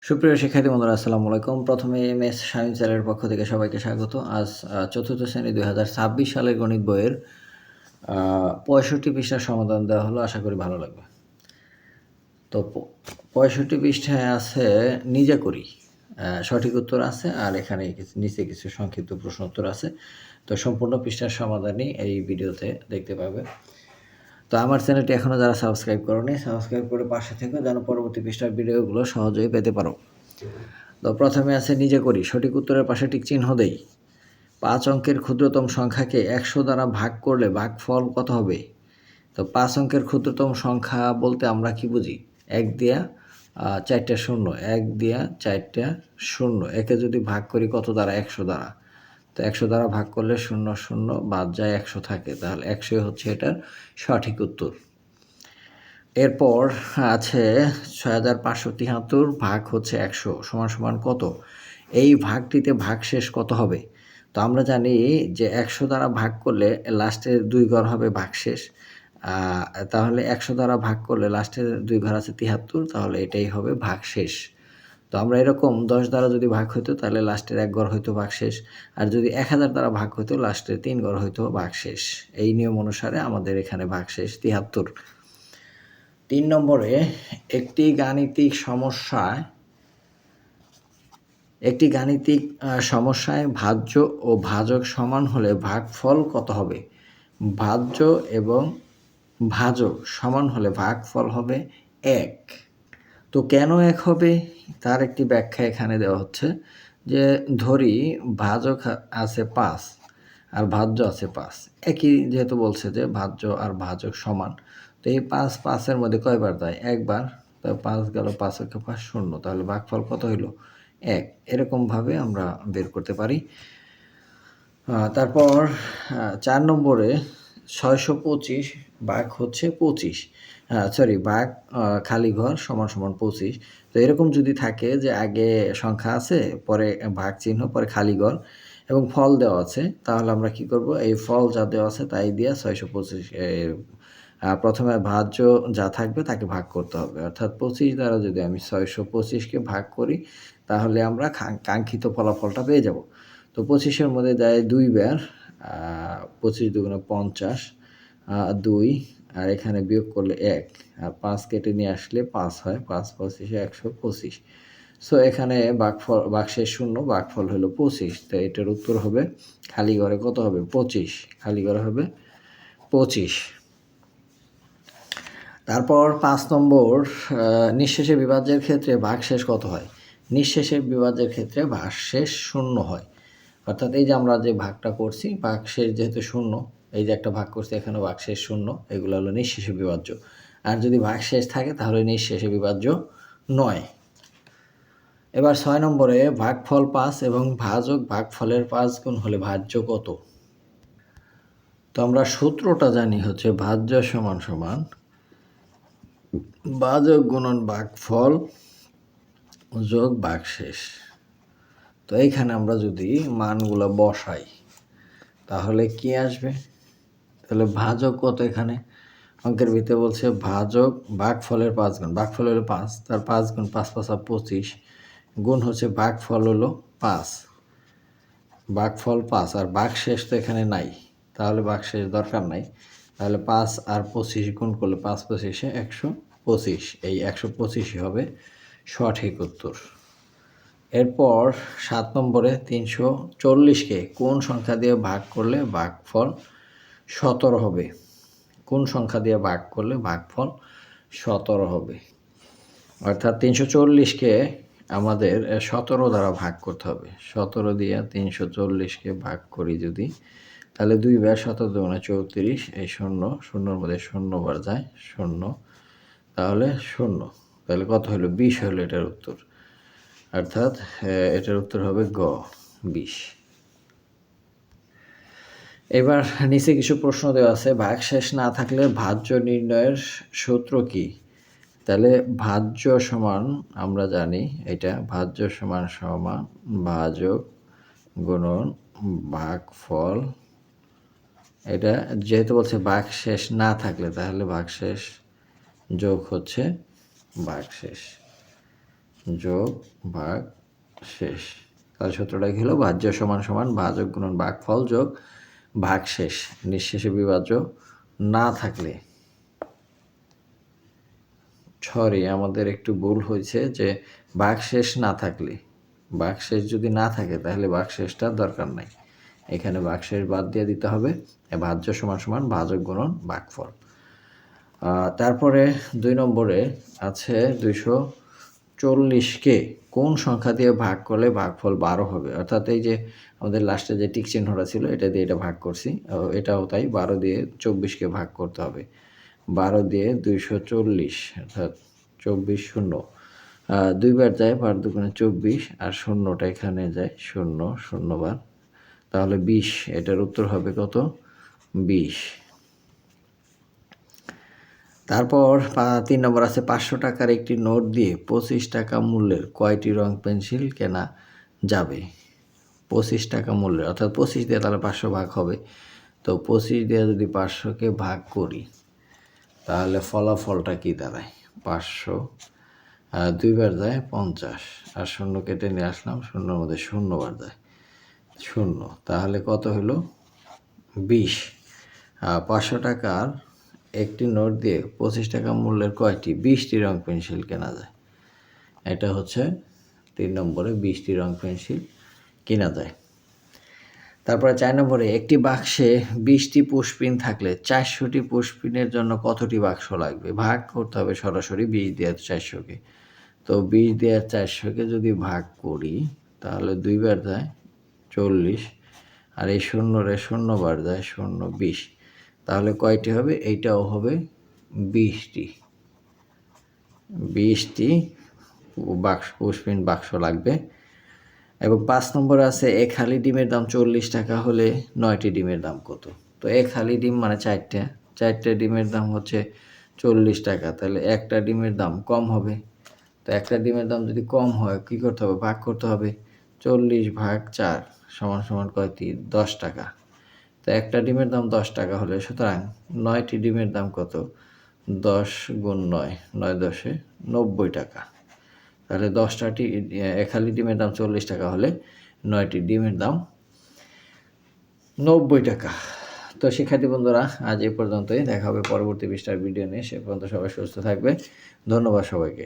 সুপ্রিয় শিক্ষার্থী বন্ধুরা আসসালামু আলাইকুম। প্রথমে এমএস সায়েন্স চ্যানেলের পক্ষ থেকে সবাইকে স্বাগত। আজ চতুর্থ শ্রেণী 2026 সালের গণিত বইয়ের 65 পৃষ্ঠার সমাধান দেওয়া হলো। আশা করি ভালো লাগবে। তো 65 পৃষ্ঠায় আছে নিজে করি, সঠিক উত্তর আছে, আর এখানে নিচে কিছু সংক্ষিপ্ত প্রশ্ন উত্তর আছে। তো সম্পূর্ণ পৃষ্ঠার সমাধানই এই ভিডিওতে দেখতে পাবে। তো আমার চ্যানেলটি এখনও যারা সাবস্ক্রাইব করোনি, সাবস্ক্রাইব করে পাশে থেকে যেন পরবর্তী পৃষ্ঠার ভিডিওগুলো সহজেই পেতে পারো। তো প্রথমে আছে নিজে করি, সঠিক উত্তরের পাশে টিক চিহ্ন দেই। 5 অঙ্কের ক্ষুদ্রতম সংখ্যাকে 100 দ্বারা ভাগ করলে ভাগফল কত হবে? তো 5 অঙ্কের ক্ষুদ্রতম সংখ্যা বলতে আমরা কি বুঝি? 1 দিয়া 4টা শূন্য, 1 দিয়া 4টা শূন্য, একে যদি ভাগ করি কত দ্বারা? 100 দ্বারা। তো 100 দ্বারা ভাগ করলে 0 0 বাদ যায়, 100 থাকে, তাহলে 100 হচ্ছে এটার সঠিক উত্তর। এরপর আছে 6573 ভাগ হচ্ছে 100 সমান সমান কত? এই ভাগটিতে ভাগশেষ কত হবে? তো আমরা জানি যে 100 দ্বারা ভাগ করলে লাস্টের 2 ঘর হবে ভাগশেষ। তাহলে 100 দ্বারা ভাগ করলে লাস্টের 2 ঘর আছে 73, তাহলে এটাই হবে ভাগশেষ। তো আমরা এরকম 10 দ্বারা যদি ভাগ হইতো তাহলে লাস্টের 1 ঘর হইতো ভাগশেষ, আর যদি 1000 দ্বারা ভাগ হইতো লাস্টের 3 ঘর হইতো ভাগশেষ। এই নিয়ম অনুসারে আমাদের এখানে ভাগশেষ 73। 3 নম্বরে একটি গাণিতিক সমস্যায় ভাজ্য ও ভাজক সমান হলে ভাগফল কত হবে? ভাজ্য এবং ভাজক সমান হলে ভাগফল হবে 1। তো কেন 1 হবে তার একটি ব্যাখ্যা এখানে দেওয়া হচ্ছে, যে ধরি ভাজক আছে 5 আর ভাজ্য আছে 5, একই যেহেতু বলছে যে ভাজ্য আর ভাজক সমান, তো এই 5 5-এর মধ্যে কয়বার যায়? একবার। তো 5 গেল, 5 একে 5 শূন্য, তাহলে ভাগফল কত হইল? 1। এরকমভাবে আমরা বের করতে পারি। তারপর 4 নম্বরে 625 ভাগ হচ্ছে 25, ভাগ খালি ঘর সমান সমান 25। তো এরকম যদি থাকে যে আগে সংখ্যা আছে, পরে ভাগ চিহ্ন, পরে খালি ঘর এবং ফল দেওয়া আছে, তাহলে আমরা কি করব? এই ফল যা দেওয়া আছে তাই দিয়ে 625 প্রথমে ভাজ্য যা থাকবে তাকে ভাগ করতে হবে। অর্থাৎ 25 দ্বারা যদি আমি 625কে ভাগ করি তাহলে আমরা কাঙ্ক্ষিত ফলাফলটা পেয়ে যাব। তো 25-এর মধ্যে দেয় 2 বার, 25 দুগুণে 50, 2, আর এখানে বিয়োগ করলে 1, আর 5 কেটে নিয়ে আসলে 5 হয়, 5 25-এ 125। সো এখানে ভাগশেষ শূন্য, ভাগফল হলো 25। তো এটার উত্তর হবে খালি ঘরে কত হবে? 25। খালি ঘরে হবে 25। তারপর 5 নম্বর, নিঃশেষে বিভাজ্যের ক্ষেত্রে ভাগশেষ কত হয়? নিঃশেষে বিভাজ্যের ক্ষেত্রে ভাগশেষ শূন্য হয়। অর্থাৎ এই যে আমরা যে ভাগটা করছি, ভাগশেষ যেহেতু শূন্য, এই যে একটা ভাগ করছি এখানে ভাগশেষ শূন্য, এগুলো হলো নিঃশেষে বিভাজ্য। আর যদি ভাগশেষ থাকে তাহলে নিঃশেষে বিভাজ্য নয়। এবার 6 নম্বরে ভাগফল 5 এবং ভাজক ভাগফলের 5 গুণ হলে ভাজ্য কত? তো আমরা সূত্রটা জানি হচ্ছে ভাজ্য সমান সমান ভাজক গুণন ভাগফল যোগ ভাগশেষ। তো এইখানে আমরা যদি মানগুলো বসাই তাহলে কি আসবে? তাহলে ভাজক কত? এখানে অঙ্কের ভিতরে বলছে ভাজক ভাগফলের 5 গুণ, ভাগফল হলো 5, তার 5 গুণ 5 5 25, গুণ হচ্ছে ভাগফল হলো 5, ভাগফল 5, আর ভাগশেষ তো এখানে নাই, তাহলে ভাগশেষ দরকার নাই। তাহলে 5 আর 25 গুণ করলে 5 25-এ 125, এই 125ই হবে সঠিক উত্তর। এরপর 7 নম্বরে 340-কে কোন সংখ্যা দিয়ে ভাগ করলে ভাগফল 17 হবে? কোন সংখ্যা দিয়ে ভাগ করলে ভাগফল 17 হবে? অর্থাৎ 340-কে আমাদের 17 দ্বারা ভাগ করতে হবে। 17 দিয়ে 340-কে ভাগ করি যদি, তাহলে 2 বার 17 দুগুণে 34, এই শূন্য, শূন্যর মধ্যে শূন্য বার যায়, শূন্য, তাহলে শূন্য, তাহলে কত হলো? 20 হলো এটার উত্তর। অর্থাৎ এটার উত্তর হবে গ, 20। এবার নিচে কিছু প্রশ্ন দেওয়া আছে, ভাগশেষ না থাকলে ভাজ্য নির্ণয়ের সূত্র কি? তাহলে ভাজ্য সমান আমরা জানি, এটা ভাজ্য সমান সমান ভাজক গুণন ভাগফল। এটা যেহেতু বলছে ভাগশেষ না থাকলে, তাহলে ভাগশেষ যোগ হচ্ছে ভাগশেষ। যোগ ভাগ শেষ। তাহলে সূত্রটা কি হলো? ভাজ্য সমান সমান ভাজক গুণন ভাগফল যোগ ভাগশেষ। নিঃশেষে বিভাজ্য না থাকলে, সরি আমাদের একটু ভুল হয়েছে, যে ভাগশেষ না থাকলে, ভাগশেষ যদি না থাকে তাহলে ভাগশেষটার দরকার নাই, এখানে ভাগশেষ বাদ দিয়ে দিতে হবে। ভাজ্য সমান সমান ভাজক গুণন ভাগফল। তারপরে 2 নম্বরে আছে 240কে কোন সংখ্যা দিয়ে ভাগ করলে ভাগফল 12 হবে। অর্থাৎ এই যে আমাদের লাস্টে যে টিক চিহ্নটা ছিল এটা দিয়ে এটা ভাগ করছি, এটাও তাই, 12 দিয়ে 24কে ভাগ করতে হবে। 12 দিয়ে 240, অর্থাৎ 24 শূন্য, 2 বার যায়, 12 দুগুণে 24, আর শূন্যটা এখানে যায়, 0 0 বার, তাহলে 20। এটার উত্তর হবে কত? 20। তারপর 3 নম্বর আছে 500 টাকার একটি নোট দিয়ে 25 টাকা মূল্যের কয়টি রং পেন্সিল কেনা যাবে? 25 টাকা মূল্যের, অর্থাৎ 25 দিয়ে তাহলে 500 ভাগ হবে। তো 25 দিয়ে যদি 500কে ভাগ করি তাহলে ফলাফলটা কি দাঁড়ায়? 500, 2 বার যায় 50, আর শূন্য কেটে নিয়ে আসলাম, শূন্যর মধ্যে 0 বার যায়, 0। তাহলে কত হলো? 20। 500 টাকার একটি নোট দিয়ে 25 টাকা মূল্যের কয়টি 20টি রং পেন্সিল কেনা যায়? এটা হচ্ছে 3 নম্বরে, 20টি রং পেন্সিল কেনা যায়। তারপরে 4 নম্বরে একটি বাক্সে 20টি পুশপিন থাকলে 400টি পুশপিনের জন্য কতটি বাক্স লাগবে? ভাগ করতে হবে সরাসরি 20 দিয়ে 400কে। তো 20 দিয়ে 400কে যদি ভাগ করি তাহলে 2 বার যায় 40, আর এই 0 বার যায় 0, 20। তাহলে কয়টি হবে? এইটাও হবে 20টি। 20টি বাক্স, পুশপিন বাক্স লাগবে। এবং 5 নম্বরে আছে এক হালি ডিমের দাম 40 টাকা হলে 9টি ডিমের দাম কত? তো এক হালি ডিম মানে 4টে ডিমের দাম হচ্ছে 40 টাকা, তাহলে একটা ডিমের দাম কম হবে। তো একটা ডিমের দাম যদি কম হয় কী করতে হবে? ভাগ করতে হবে। 40 ভাগ 4 সমান সমান কয়টি? 10 টাকা। তো একটা ডিমের দাম 10 টাকা হলে, সুতরাং 9টি ডিমের দাম কত? 10 গুণ 9, 9 10 90 টাকা। তাহলে 10টি এক হালি ডিমের দাম 40 টাকা হলে 9টি ডিমের দাম 90 টাকা। তো শিক্ষার্থী বন্ধুরা, আজ এই পর্যন্তই। দেখা হবে পরবর্তী পৃষ্ঠার ভিডিও নিয়ে। সে পর্যন্ত সবাই সুস্থ থাকবে। ধন্যবাদ সবাইকে।